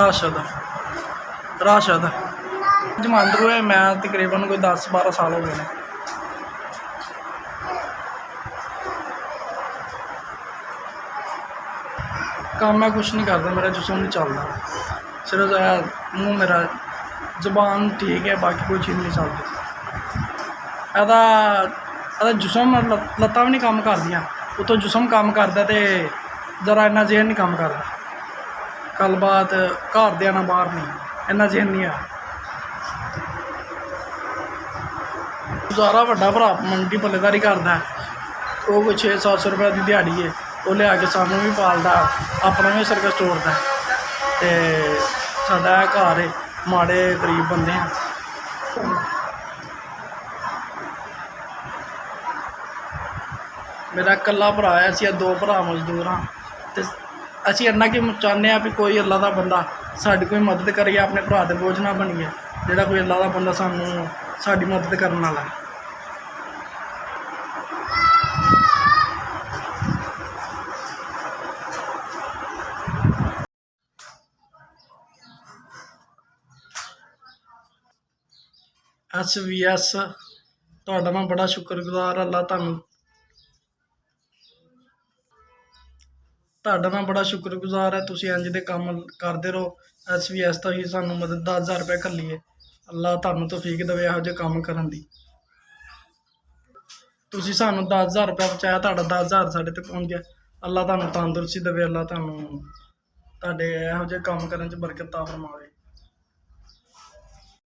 राशद राशद जमांदरू है। मैं तकरीबन कोई 10-12 साल हो गए हैं। काम मैं कुछ नहीं करता, मेरा जिसम नहीं चलता, सिर्फ मुँह मेरा जबान ठीक है, बाकी कोई चीज़ नहीं चलती। एदा जिसम लत्तां भी नहीं काम करदियां, उतों जिसम काम करदा ते जरा इन्ना जहन नहीं काम करदा। गलबात घर दे ना बाहर नहीं, इन्ना जहन नहीं है। गुजारा वड्डा भरा मंडी पल्लेदारी करदा है, वो कोई 600-700 रुपये की दिहाड़ी है, वो लिया के सानू भी पालदा, अपना भी सर्कस तोड़दा ते साडा घर है, माड़े गरीब बंदे हैं। मेरा कल्ला भरा है, असीं 2 भरा मजदूर हाँ, ते असीं इन्ना कि चाहते हैं भी कोई अल्लाह का बंदा साडी कोई मदद करिए, अपने भरा दे बोझ ना बनिए, जिहड़ा कोई अल्लाह का बंदा सानू साडी मदद करने वाला है। SVS तुहाडा मैं बड़ा शुक्रगुजार, अल्लाह तुहाडा मैं बड़ा शुक्रगुजार है। तुसीं इंज दे काम करदे रहो। SVS तो ही सानू मदद 10,000 रुपये घल्ली है। अल्लाह तुहानू तौफीक देवे इहो जिहे काम करन दी। तुसीं सानू 10,000 रुपया पहुँचाया, तुहाडा 10,000 साडे तक पहुँच गया। अल्लाह तुहानू तंदुरुस्ती देवे, अल्लाह तुहानू तुहाडे इहो जिहे काम करन च बरकत अता फरमावे।